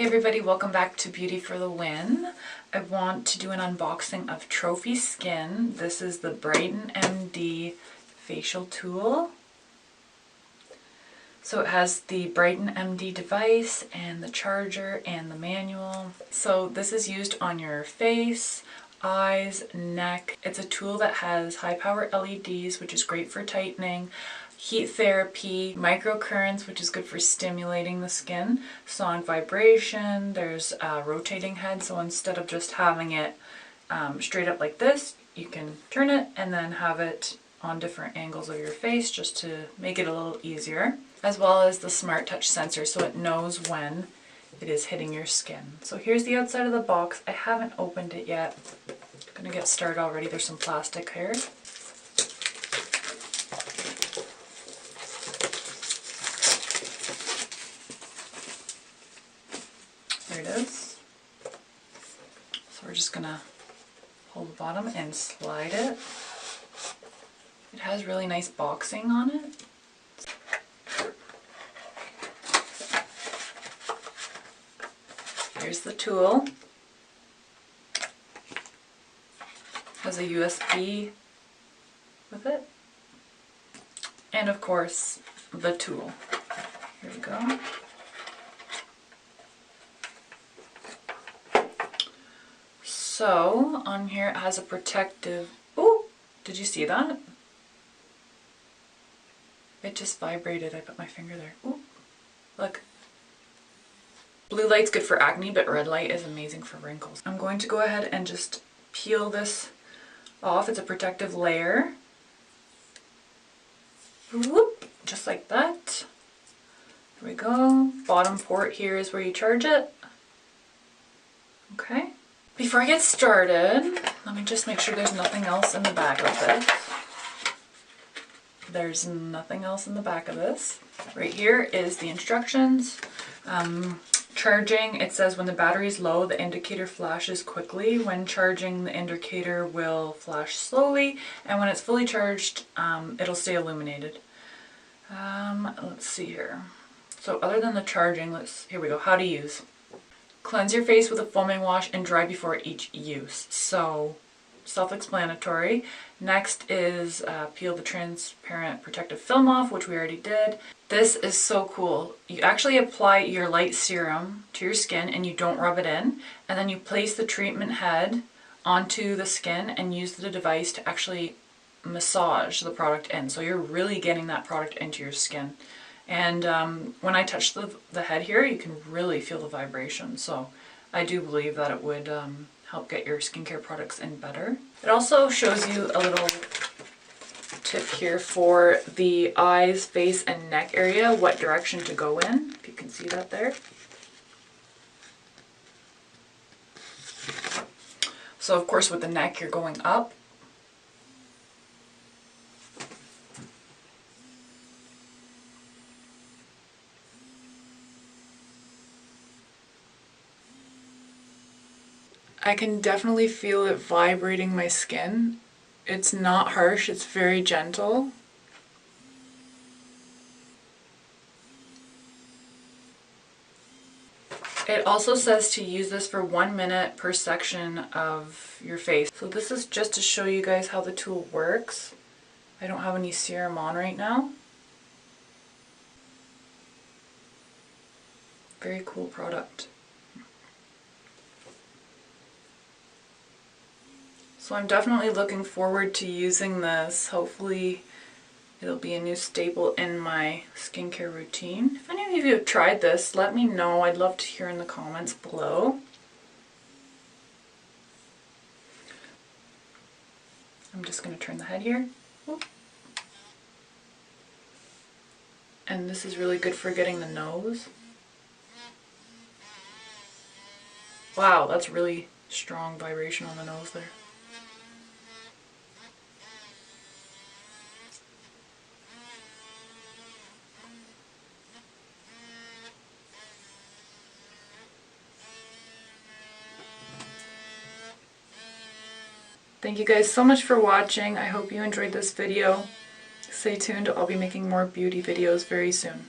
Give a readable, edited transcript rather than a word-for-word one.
Hey everybody, welcome back to Beauty for the Win. I want to do an unboxing of Trophy Skin. This is the BrightenMD facial tool. So it has the BrightenMD device and the charger and the manual. So this is used on your face, eyes, neck. It's a tool that has high power LEDs, which is great for tightening, heat therapy, microcurrents, which is good for stimulating the skin, sonic vibration, there's a rotating head, so instead of just having it straight up like this, you can turn it and then have it on different angles of your face just to make it a little easier, as well as the smart touch sensor so it knows when it is hitting your skin. So here's the outside of the box. I haven't opened it yet. I'm gonna get started already. There's some plastic here. There it is. So we're just gonna hold the bottom and slide it. It has really nice boxing on it. Here's the tool. Has a USB with it. And of course, the tool. Here we go. So, on here it has a protective... Oh! Did you see that? It just vibrated. I put my finger there. Ooh! Look. Blue light's good for acne, but red light is amazing for wrinkles. I'm going to go ahead and just peel this off. It's a protective layer. Whoop! Just like that. There we go. Bottom port here is where you charge it. Okay. Before I get started, let me just make sure there's nothing else in the back of this. There's nothing else in the back of this. Right here is the instructions. Charging, it says when the battery is low, the indicator flashes quickly. When charging, the indicator will flash slowly, and when it's fully charged, it'll stay illuminated. Let's see here. So other than the charging, here we go, how to use. Cleanse your face with a foaming wash and dry before each use. So, self-explanatory. Next is peel the transparent protective film off, which we already did. This is so cool. You actually apply your light serum to your skin and you don't rub it in. And then you place the treatment head onto the skin and use the device to actually massage the product in. So you're really getting that product into your skin. And when I touch the head here, you can really feel the vibration. So I do believe that it would help get your skincare products in better. It also shows you a little tip here for the eyes, face, and neck area, what direction to go in, if you can see that there. So of course with the neck, you're going up. I can definitely feel it vibrating my skin. It's not harsh, it's very gentle. It also says to use this for 1 minute per section of your face. So this is just to show you guys how the tool works. I don't have any serum on right now. Very cool product. So I'm definitely looking forward to using this. Hopefully it'll be a new staple in my skincare routine. If any of you have tried this, let me know. I'd love to hear in the comments below. I'm just going to turn the head here. And this is really good for getting the nose. Wow, that's really strong vibration on the nose there. Thank you guys so much for watching. I hope you enjoyed this video. Stay tuned, I'll be making more beauty videos very soon.